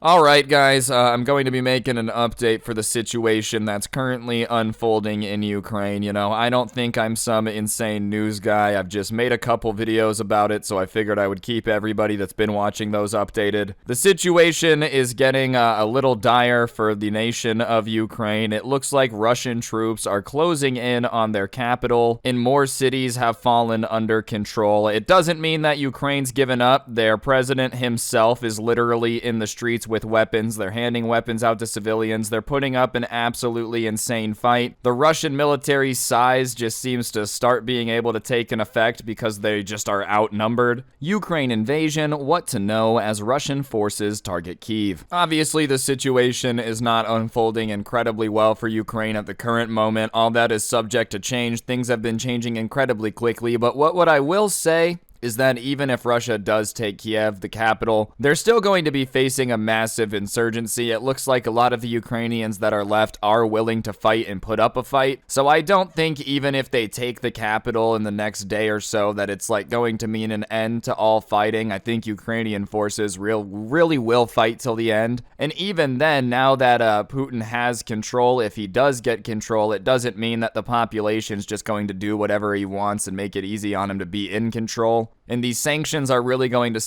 Alright guys, I'm going to be making an update for the situation that's currently unfolding in Ukraine. You know, I don't think I'm some insane news guy. I've just made a couple videos about it, so I figured I would keep everybody that's been watching those updated. The situation is getting a little dire for the nation of Ukraine. It looks like Russian troops are closing in on their capital, and more cities have fallen under control. It doesn't mean that Ukraine's given up. Their president himself is literally in the streets with weapons. They're handing weapons out to civilians. They're putting up an absolutely insane fight. The Russian military size just seems to start being able to take an effect because they just are outnumbered. Ukraine invasion, what to know as Russian forces target Kyiv. Obviously, the situation is not unfolding incredibly well for Ukraine at the current moment. All that is subject to change. Things have been changing incredibly quickly, but what I will say is that even if Russia does take Kyiv, the capital, they're still going to be facing a massive insurgency. It looks like a lot of the Ukrainians that are left are willing to fight and put up a fight. So I don't think even if they take the capital in the next day or so that it's like going to mean an end to all fighting. I think Ukrainian forces really will fight till the end. And even then, now that Putin has control, if he does get control, it doesn't mean that the population's just going to do whatever he wants and make it easy on him to be in control. And these sanctions are really going to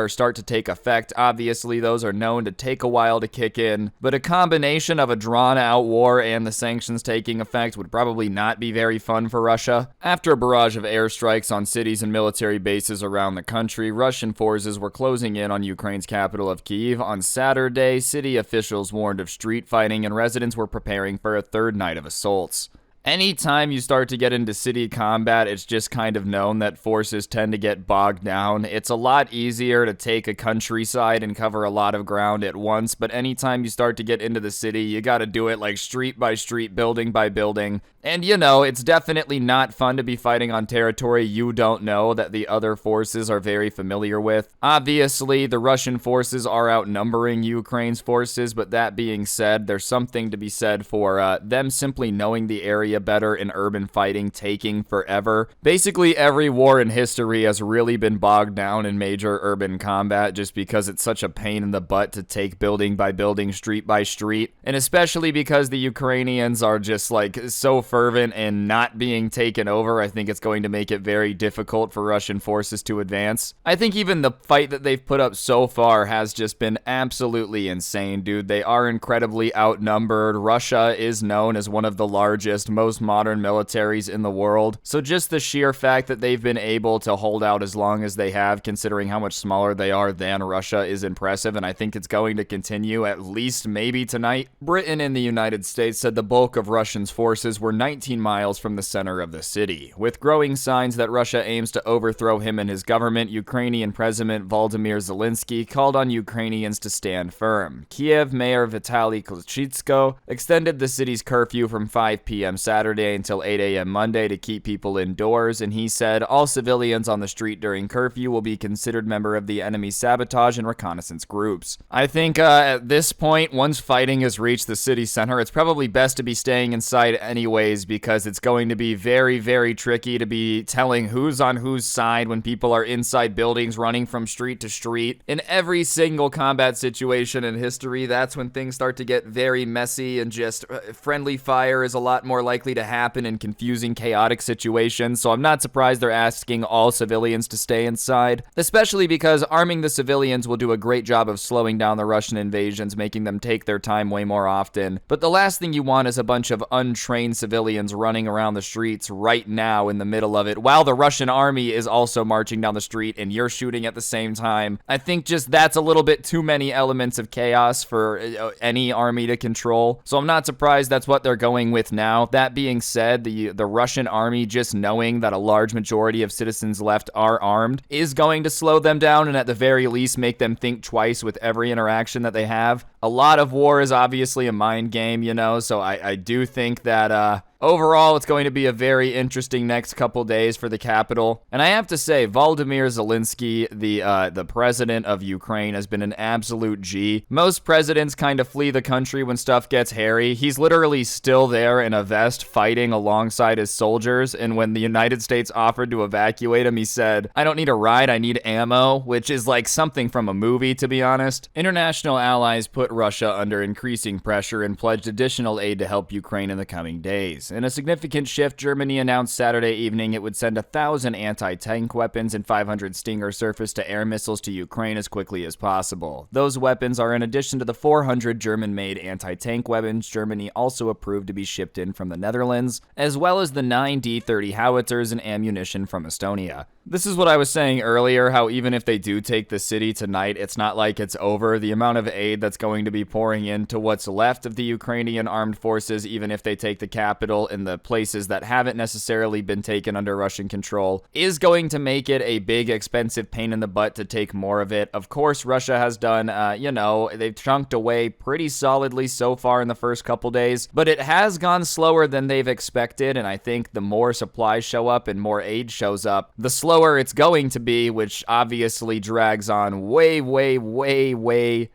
start to take effect. Obviously, those are known to take a while to kick in, but a combination of a drawn-out war and the sanctions taking effect would probably not be very fun for Russia. After a barrage of airstrikes on cities and military bases around the country, Russian forces were closing in on Ukraine's capital of Kyiv. On Saturday, city officials warned of street fighting, and residents were preparing for a third night of assaults. Anytime you start to get into city combat, it's just kind of known that forces tend to get bogged down. It's a lot easier to take a countryside and cover a lot of ground at once, but anytime you start to get into the city, you gotta do it like street by street, building by building. And you know, it's definitely not fun to be fighting on territory you don't know that the other forces are very familiar with. Obviously, the Russian forces are outnumbering Ukraine's forces, but that being said, there's something to be said for them simply knowing the area better in urban fighting taking forever. Basically, every war in history has really been bogged down in major urban combat just because it's such a pain in the butt to take building by building, street by street. And especially because the Ukrainians are just like so fervent in not being taken over, I think it's going to make it very difficult for Russian forces to advance. I think even the fight that they've put up so far has just been absolutely insane, dude. They are incredibly outnumbered. Russia is known as one of the largest, most modern militaries in the world. So just the sheer fact that they've been able to hold out as long as they have, considering how much smaller they are than Russia, is impressive, and I think it's going to continue at least maybe tonight. Britain and the United States said the bulk of Russia's forces were 19 miles from the center of the city. With growing signs that Russia aims to overthrow him and his government, Ukrainian President Volodymyr Zelensky called on Ukrainians to stand firm. Kyiv Mayor Vitaly Klitschko extended the city's curfew from 5 p.m. Saturday until 8 a.m. Monday to keep people indoors, and he said all civilians on the street during curfew will be considered member of the enemy's sabotage and reconnaissance groups. I think at this point, once fighting has reached the city center, it's probably best to be staying inside anyways because it's going to be very, very tricky to be telling who's on whose side when people are inside buildings running from street to street. In every single combat situation in history, that's when things start to get very messy and just friendly fire is a lot more likely to happen in confusing, chaotic situations, so I'm not surprised they're asking all civilians to stay inside, especially because arming the civilians will do a great job of slowing down the Russian invasions, making them take their time way more often. But the last thing you want is a bunch of untrained civilians running around the streets right now in the middle of it, while the Russian army is also marching down the street and you're shooting at the same time. I think just that's a little bit too many elements of chaos for any army to control, so I'm not surprised that's what they're going with now. That being said, the Russian army, just knowing that a large majority of citizens left are armed, is going to slow them down and at the very least make them think twice with every interaction that they have. A lot of war is obviously a mind game, you know, so I do think that Overall, it's going to be a very interesting next couple days for the capital. And I have to say, Volodymyr Zelensky, the president of Ukraine, has been an absolute G. Most presidents kind of flee the country when stuff gets hairy. He's literally still there in a vest fighting alongside his soldiers. And when the United States offered to evacuate him, he said, "I don't need a ride, I need ammo," which is like something from a movie, to be honest. International allies put Russia under increasing pressure and pledged additional aid to help Ukraine in the coming days. In a significant shift, Germany announced Saturday evening it would send 1,000 anti-tank weapons and 500 Stinger surface-to-air missiles to Ukraine as quickly as possible. Those weapons are in addition to the 400 German-made anti-tank weapons Germany also approved to be shipped in from the Netherlands, as well as the 9 D-30 howitzers and ammunition from Estonia. This is what I was saying earlier, how even if they do take the city tonight, it's not like it's over. The amount of aid that's going to be pouring into what's left of the Ukrainian armed forces, even if they take the capital in the places that haven't necessarily been taken under Russian control, is going to make it a big, expensive pain in the butt to take more of it. Of course, Russia has done, they've chunked away pretty solidly so far in the first couple days, but it has gone slower than they've expected, and I think the more supplies show up and more aid shows up, the slower it's going to be, which obviously drags on way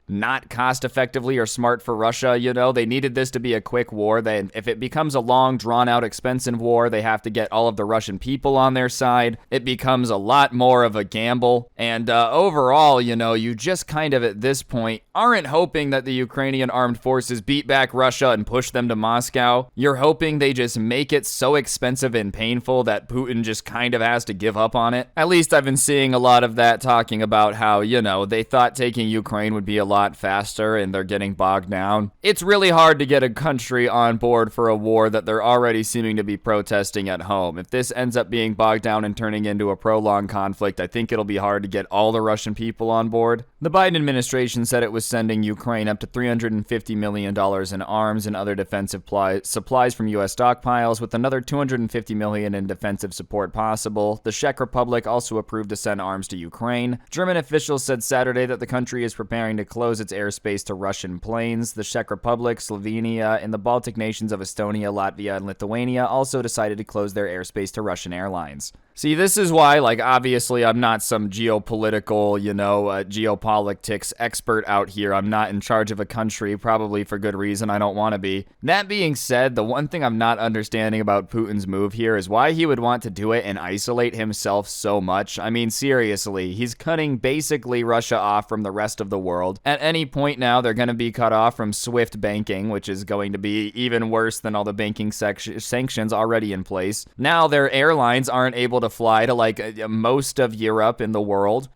not cost effectively or smart for Russia. You know, they needed this to be a quick war. Then if it becomes a long, drawn out, expensive war, they have to get all of the Russian people on their side. It becomes a lot more of a gamble. And overall, you just kind of at this point aren't hoping that the Ukrainian armed forces beat back Russia and push them to Moscow. You're hoping they just make it so expensive and painful that Putin just kind of has to give up on it. At least I've been seeing a lot of that talking about how, they thought taking Ukraine would be a lot faster and they're getting bogged down. It's really hard to get a country on board for a war that they're already seeming to be protesting at home. If this ends up being bogged down and turning into a prolonged conflict, I think it'll be hard to get all the Russian people on board. The Biden administration said it was sending Ukraine up to $350 million in arms and other defensive supplies from U.S. stockpiles, with another $250 million in defensive support possible. The Czech Republic also approved to send arms to Ukraine. German officials said Saturday that the country is preparing to close its airspace to Russian planes. The Czech Republic, Slovenia, and the Baltic nations of Estonia, Latvia, and Lithuania also decided to close their airspace to Russian airlines. See, this is why, obviously I'm not some geopolitical, geopolitics expert out here. I'm not in charge of a country, probably for good reason. I don't want to be. That being said, the one thing I'm not understanding about Putin's move here is why he would want to do it and isolate himself so much. I mean, seriously, he's cutting basically Russia off from the rest of the world. At any point now, they're going to be cut off from SWIFT banking, which is going to be even worse than all the banking sanctions already in place. Now their airlines aren't able to fly to most of Europe in the world.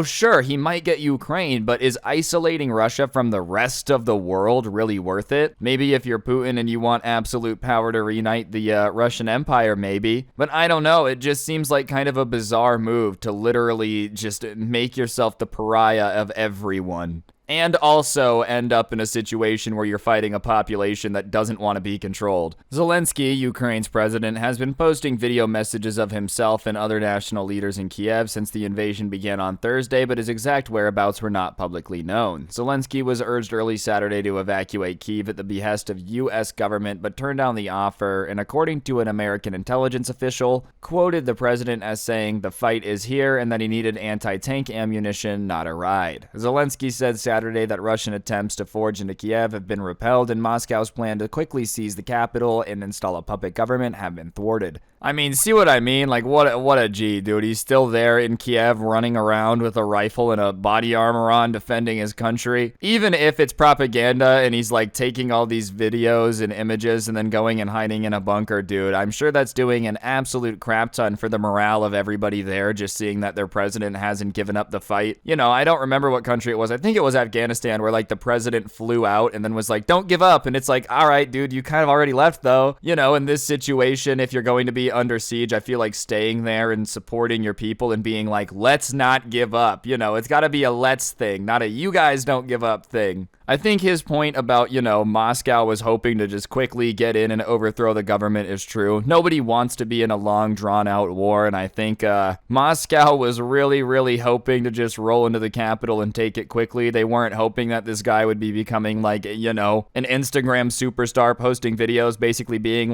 Sure, he might get Ukraine, but is isolating Russia from the rest of the world really worth it? Maybe if you're Putin and you want absolute power to reunite the Russian Empire, maybe. But I don't know, it just seems like kind of a bizarre move to literally just make yourself the pariah of everyone. And also end up in a situation where you're fighting a population that doesn't want to be controlled. Zelensky, Ukraine's president, has been posting video messages of himself and other national leaders in Kyiv since the invasion began on Thursday, but his exact whereabouts were not publicly known. Zelensky was urged early Saturday to evacuate Kyiv at the behest of U.S. government, but turned down the offer, and according to an American intelligence official, quoted the president as saying the fight is here and that he needed anti-tank ammunition, not a ride. Zelensky said Saturday that Russian attempts to forge into Kyiv have been repelled, and Moscow's plan to quickly seize the capital and install a puppet government have been thwarted. I mean, see what I mean? What a G, dude. He's still there in Kyiv running around with a rifle and a body armor on defending his country. Even if it's propaganda and he's taking all these videos and images and then going and hiding in a bunker, dude, I'm sure that's doing an absolute crap ton for the morale of everybody there, just seeing that their president hasn't given up the fight. I don't remember what country it was. I think it was Afghanistan, where the president flew out and then was don't give up. And it's all right, dude, you kind of already left though. In this situation, if you're going to be under siege, I feel like staying there and supporting your people and being let's not give up. It's got to be a let's thing, not a you guys don't give up thing. I think his point about, Moscow was hoping to just quickly get in and overthrow the government is true. Nobody wants to be in a long, drawn-out war, and I think Moscow was really hoping to just roll into the capital and take it quickly. They weren't hoping that this guy would be becoming, an Instagram superstar, posting videos, basically being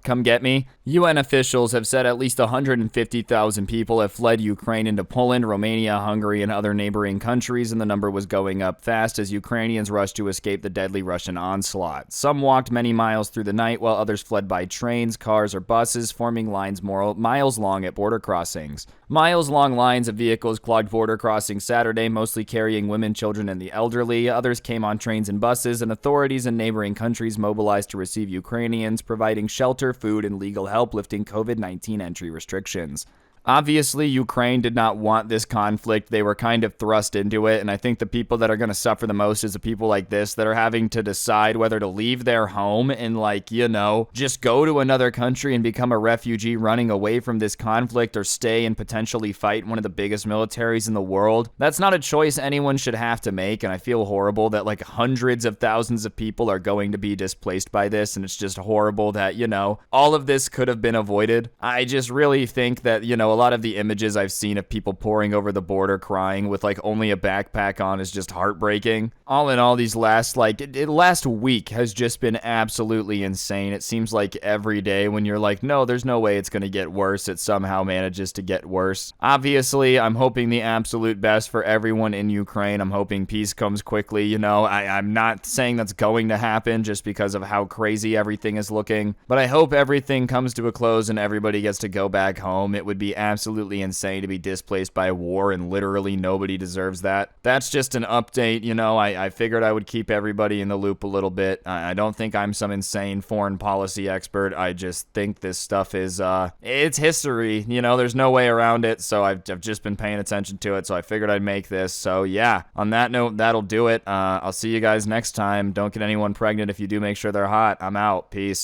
come get me. UN officials have said at least 150,000 people have fled Ukraine into Poland, Romania, Hungary, and other neighboring countries, and the number was going up fast as Ukrainians rushed to escape the deadly Russian onslaught. Some walked many miles through the night, while others fled by trains, cars, or buses, forming lines miles long at border crossings. Miles-long lines of vehicles clogged border crossings Saturday, mostly carrying women, children, and the elderly. Others came on trains and buses, and authorities in neighboring countries mobilized to receive Ukrainians, providing shelter, food, and legal help, lifting COVID-19 entry restrictions. Obviously, Ukraine did not want this conflict. They were kind of thrust into it, and I think the people that are going to suffer the most is the people like this that are having to decide whether to leave their home and, just go to another country and become a refugee running away from this conflict, or stay and potentially fight one of the biggest militaries in the world. That's not a choice anyone should have to make, and I feel horrible that, hundreds of thousands of people are going to be displaced by this, and it's just horrible that, all of this could have been avoided. I just really think that, a lot of the images I've seen of people pouring over the border crying with only a backpack on is just heartbreaking. All in all, these last week has just been absolutely insane. It seems like every day when you're like, no, there's no way it's going to get worse, it somehow manages to get worse. Obviously, I'm hoping the absolute best for everyone in Ukraine. I'm hoping peace comes quickly. I'm not saying that's going to happen just because of how crazy everything is looking, but I hope everything comes to a close and everybody gets to go back home. It would be absolutely insane to be displaced by war, and literally nobody deserves that. That's just an update. I figured I would keep everybody in the loop a little bit. I don't think I'm some insane foreign policy expert. I just think this stuff is, it's history. There's no way around it, so I've just been paying attention to it, so I figured I'd make this. So yeah, on that note, that'll do it. I'll see you guys next time. Don't get anyone pregnant. If you do, make sure they're hot. I'm out. Peace.